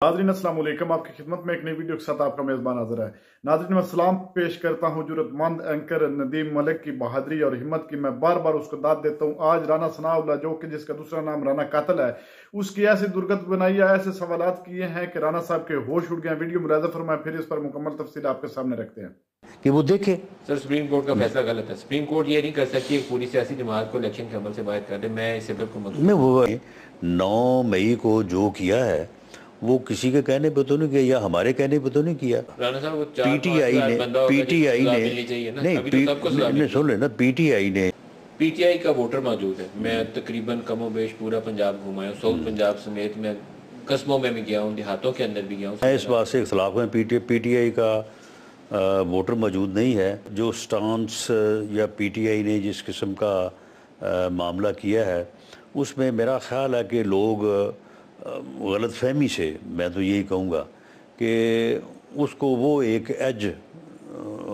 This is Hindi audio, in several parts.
नाज़रीन अस्सलाम वालेकुम, आपकी खिदमत में एक नई वीडियो के साथ आपका मेज़बान हाज़िर है। नाज़रीन मैं सलाम पेश करता हूँ जुर्रतमंद एंकर नदीम मलिक की बहादुरी और हिम्मत की। मैं बार बार उसको दाद देता हूँ। आज राना सनाउल्लाह जो कि जिसका दूसरा नाम राना कातिल है, उसकी ऐसी दुर्गत बनाई है, ऐसे सवालात किए हैं कि राना साहब के होश उड़ गए। वीडियो मुलाज़ा फरमाएं, फिर इस पर मुकम्मल तफसील आपके सामने रखते हैं कि वो देखे। सर सुप्रीम कोर्ट का फैसला गलत है। सुप्रीम कोर्ट ये नहीं कर सकती एक पूरी सियासी जमात को इलेक्शन के अमल से बाहर कर दे। मैं इसे बिल्कुल मैं वो 9 मई को जो किया है वो किसी के कहने पे तो नहीं किया या हमारे कहने पे तो नहीं किया। राणा साहब वो पीटीआई ने नहीं सुन लेना, पीटीआई का वोटर मौजूद है। मैं तकरीबन कमोबेश पूरा पंजाब घुमा हूँ, साउथ पंजाब समेत मैं कस्बों में भी गया हूँ, देहातों के अंदर भी गया हूँ। मैं इस बात से इख्तलाफ है, पीटीआई का वोटर मौजूद नहीं है। जो स्टांस या पीटीआई ने जिस किस्म का मामला किया है उसमें मेरा ख्याल है कि लोग गलत फहमी से, मैं तो यही कहूँगा कि उसको वो एक एज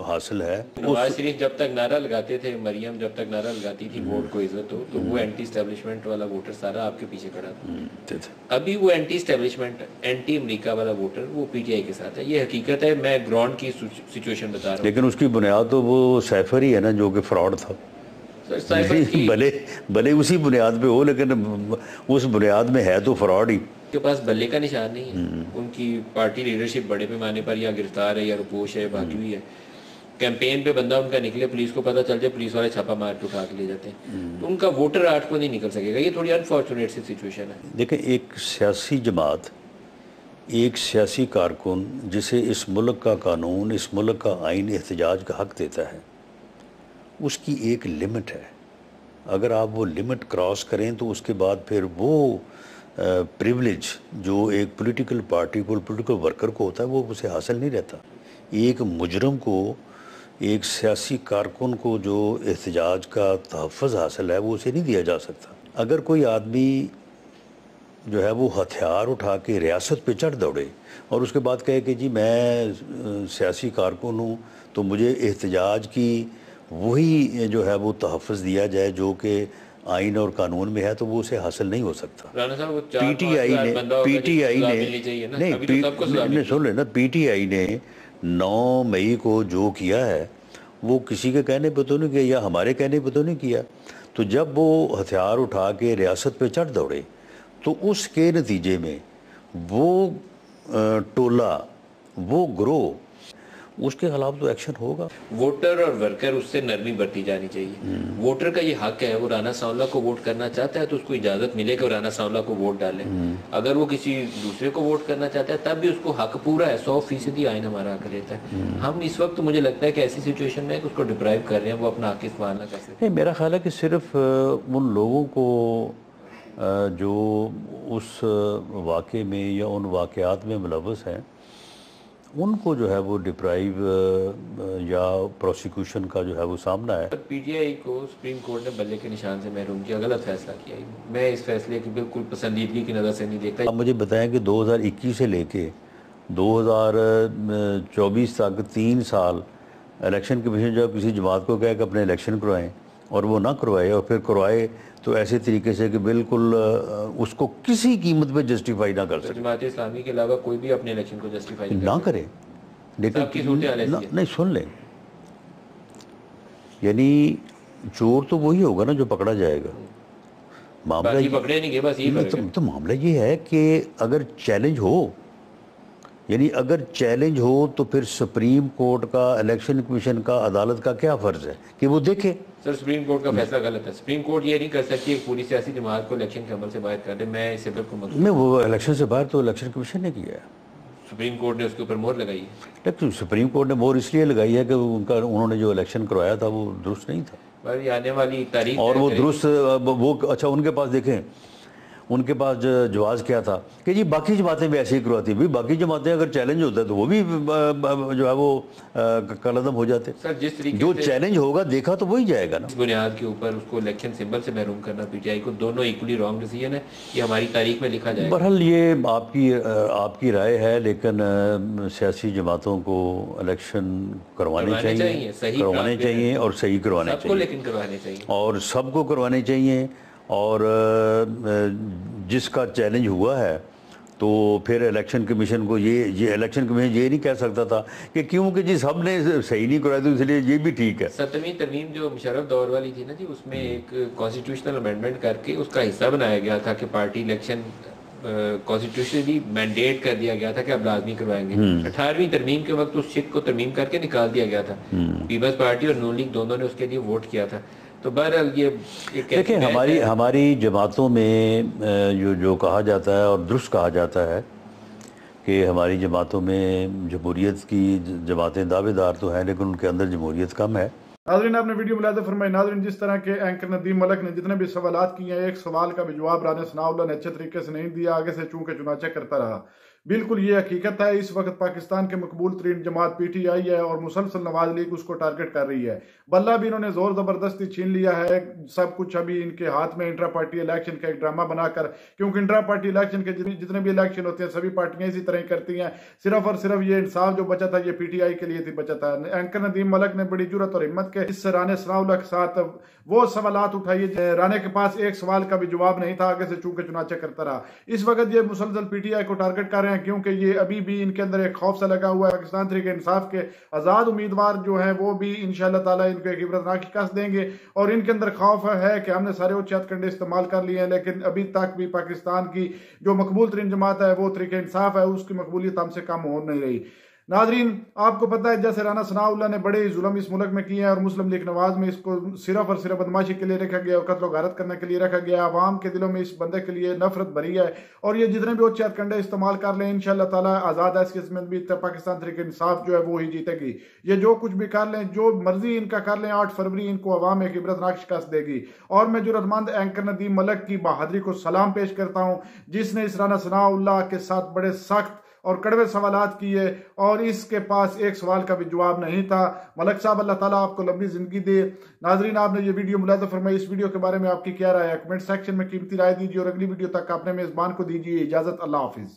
हासिल है। नवाज शरीफ जब तक नारा लगाते थे, मरियम जब तक नारा लगाती थी वोट को इज्जत हो, तो वो एंटी स्टैब्लिशमेंट वाला वोटर सारा आपके पीछे खड़ा था। अभी वो एंटी स्टैब्लिशमेंट, एंटी अमेरिका वाला वोटर वो पीटीआई के साथ है। ये हकीकत है, मैं ग्राउंड की सिचुएशन बता रहा हूँ। लेकिन उसकी बुनियाद तो वो सैफर ही है ना, जो कि फ्रॉड था। भले उसी बुनियाद पे हो, लेकिन उस बुनियाद में है तो फ्रॉड ही। के पास बल्ले का निशान नहीं है। उनकी पार्टी लीडरशिप बड़े पैमाने पर या गिरफ्तार है या रुपोश है, भागी हुई है। कैंपेन पे बंदा उनका निकले, पुलिस को पता चल जाए, पुलिस वाले छापा मार के उठा के ले जाते हैं, तो उनका वोटर आर्ट को नहीं निकल सकेगा। ये थोड़ी अनफॉर्चुनेट सी सिचुएशन है। देखें, एक सियासी जमात, एक सियासी कारकुन जिसे इस मुल्क का कानून, इस मुल्क का आइन एहतजाज का हक देता है, उसकी एक लिमिट है। अगर आप वो लिमिट क्रॉस करें तो उसके बाद फिर वो प्रिविलेज जो एक पॉलिटिकल पार्टी को, पॉलिटिकल वर्कर को होता है, वो उसे हासिल नहीं रहता। एक मुजरम को, एक सियासी कारकुन को जो एहतजाज का तहफ़्फ़ुज़ हासिल है वो उसे नहीं दिया जा सकता। अगर कोई आदमी जो है वो हथियार उठा के रियासत पे चढ़ दौड़े और उसके बाद कहे कि जी मैं सियासी कारकुन हूँ तो मुझे एहतजाज की वही जो है वो तहफ़्फ़ुज़ दिया जाए जो कि आइन और कानून में है, तो वो उसे हासिल नहीं हो सकता। पीटीआई ने सुन लेना, पीटीआई ने 9 मई को जो किया है वो किसी के कहने पे तो नहीं किया या हमारे कहने पे तो नहीं किया। तो जब वो हथियार उठा के रियासत पे चढ़ दौड़े तो उसके नतीजे में वो टोला, वो ग्रोह, उसके खिलाफ तो एक्शन होगा। वोटर और वर्कर उससे नरमी बरती जानी चाहिए। वोटर का ये हक है, वो राना सांवला को वोट करना चाहता है तो उसको इजाजत मिले कि राना सांवला को वोट डाले। अगर वो किसी दूसरे को वोट करना चाहता है तब भी उसको हक पूरा है, 100% आइन हमारा हक देता है। हम इस वक्त मुझे लगता है कि ऐसी सिचुएशन में उसको डिप्राइव कर रहे हैं, वो अपना हक इस्तेमाल ना कर सकते। मेरा ख्याल है कि सिर्फ उन लोगों को जो उस वाक़े में या उन वाक़यात में मुलव्वस हैं उनको जो है वो डिप्राइव या प्रोसिक्यूशन का जो है वो सामना है। पीटीआई को सुप्रीम कोर्ट ने बल्ले के निशान से महरूम किया, गलत फैसला किया। मैं इस फैसले की बिल्कुल पसंदीदगी की नज़र से नहीं देखता। आप मुझे बताएं कि 2021 से लेके 2024 तक 3 साल इलेक्शन कमीशन जब किसी जमात को कहे कि अपने इलेक्शन करवाएं और वो ना करवाए और फिर करवाए तो ऐसे तरीके से कि बिल्कुल उसको किसी कीमत पे जस्टिफाई ना कर सके। जमात इस्लामी के अलावा कोई भी अपने इलेक्शन को जस्टिफाई ना करे। लेकिन नहीं सुन लें, यानी चोर तो वही होगा ना जो पकड़ा जाएगा। मामला पकड़े नहीं गए, बस ये तो मामला ये है कि अगर चैलेंज हो, यानी अगर चैलेंज हो तो फिर सुप्रीम कोर्ट का, इलेक्शन कमीशन का, अदालत का क्या फ़र्ज़ है कि वो देखे। सर सुप्रीम कोर्ट का फैसला गलत है। सुप्रीम कोर्ट ये नहीं कर सकती एक पूरी सियासी जमात को इलेक्शन के अमल से बाहर कर दे। मैं इसे बिल्कुल मैं वो इलेक्शन से बाहर तो इलेक्शन कमीशन ने किया है, सुप्रीम कोर्ट ने उसके ऊपर मोहर लगाई है। लेकिन सुप्रीम कोर्ट ने मोहर इसलिए लगाई है कि उन्होंने जो इलेक्शन करवाया था वो दुरुस्त नहीं था। आने वाली तारीख और वो दुरुस्त वो अच्छा उनके पास देखें, उनके पास जवाब क्या था कि जी बाकी जमातें भी ऐसे ही करवाती। भाई बाकी जमातें अगर चैलेंज होता है तो वो भी जो है वो कलअदम हो जाते। सर जिस तरीके जो चैलेंज होगा देखा तो वही जाएगा ना। इस बुनियाद के ऊपर उसको इलेक्शन सिंबल से महरूम करना पीटीआई को, दोनों इक्वली रॉन्ग डिसीजन है। ये हमारी तारीख में लिखा जाएगा। बहरहाल ये आपकी राय है, लेकिन सियासी जमातों को इलेक्शन करवाने चाहिए और सही करवाने चाहिए, लेकिन करवाने चाहिए और सबको करवाने चाहिए। और जिसका चैलेंज हुआ है तो तो फिर इलेक्शन कमीशन को ये इलेक्शन कमीशन ये नहीं कह सकता था कि क्योंकि जी सबने सही नहीं कराया तो इसलिए ये भी ठीक है। 7वीं तरमीम जो मुशर्रफ दौर वाली थी ना जी, उसमें एक कॉन्स्टिट्यूशनल अमेंडमेंट करके उसका हिस्सा बनाया गया था कि पार्टी इलेक्शन कॉन्स्टिट्यूशनली मैंडेट कर दिया गया था कि अब लाजमी करवाएंगे। 18वीं तरमीम के वक्त उस शिक को तरमीम करके निकाल दिया गया था। पीपल्स पार्टी और नून लीग दोनों ने उसके लिए वोट किया था। तो बहरहाल ये देखिए हमारी जमातों में जो कहा जाता है और दुरुस्त कहा जाता है कि हमारी जमातों में जमहूरियत की जमातें दावेदार तो हैं लेकिन उनके अंदर जमहूरियत कम है। नाज़रीन, आपने वीडियो मुलाज़ा फरमाई। नाज़रीन, जिस तरह के एंकर नदीम मलिक ने जितने भी सवालात किए हैं, एक सवाल का भी जवाब राना सनाउल्लाह ने अच्छे तरीके से नहीं दिया, आगे से चूंकि चुनाचा करता रहा। बिल्कुल ये हकीकत है। इस वक्त पाकिस्तान के मकबूल तरीन जमात PTI है और मुसलसल नवाज लीग उसको टारगेट कर रही है। बल्ला भी इन्होंने जोर जबरदस्ती छीन लिया है सब कुछ अभी इनके हाथ में, इंट्रा पार्टी इलेक्शन का एक ड्रामा बनाकर, क्योंकि इंट्रा पार्टी इलेक्शन के जितने भी इलेक्शन होते हैं सभी पार्टियां इसी तरह करती हैं। सिर्फ और सिर्फ ये इंसाफ जो बचा था ये PTI के लिए थी बचा था। एंकर नदीम मलिक ने बड़ी जुर्रत और हिम्मत के इस राना सनाउल्लाह के साथ वो सवालात उठाइए। राने के पास एक सवाल का भी जवाब नहीं था, आगे से चूंकि चुनाचा करता रहा। इस वक्त ये मुसलसल PTI को टारगेट कर रहे हैं क्योंकि ये अभी भी इनके अंदर एक खौफ सा लगा हुआ है। पाकिस्तान तहरीक इंसाफ के आजाद उम्मीदवार जो हैं वो भी इंशाअल्लाह ताला इनको एक इबरतनाक शिकस्त देंगे और इनके अंदर खौफ है कि हमने सारे उच्च हथकंडे इस्तेमाल कर लिए हैं लेकिन अभी तक भी पाकिस्तान की जो मकबूल तरीन जमात है वो तहरीक इंसाफ है, उसकी मकबूलियत हमसे कम हो नहीं रही। नाजरीन, आपको पता है जैसे राना सनाउल्लाह ने बड़े जुल्म इस मुल्क में किए हैं और मुस्लिम लीग नवाज में इसको सिर्फ और सिर्फ बदमाशी के लिए रखा गया और कत्ल गारत करने के लिए रखा गया। आवाम के दिलों में इस बंदे के लिए नफरत भरी है और ये जितने भी उच्च हथकंडे इस्तेमाल कर लें इंशाअल्लाह ताला आज़ाद है इसके में भी पाकिस्तान तहरीक इंसाफ जो है वो ही जीतेगी। ये जो कुछ भी कर लें, जो मर्जी इनका कर लें, 8 फरवरी इनको अवाम एक इबरतनाक शिकस्त देगी। और मैं जुर्रतमंद एंकर नदीम मलिक की बहादुरी को सलाम पेश करता हूँ जिसने इस राना सनाउल्लाह के साथ बड़े सख्त और कड़वे सवालात किए और इसके पास एक सवाल का भी जवाब नहीं था। मलिक साहब, अल्लाह ताला आपको लंबी जिंदगी दे। नाजरीन, आपने ये वीडियो मुलाज़ा फरमाई। इस वीडियो के बारे में आपकी क्या राय है? कमेंट सेक्शन में कीमती राय दीजिए और अगली वीडियो तक अपने मेजबान को दीजिए इजाजत। अल्लाह हाफिज।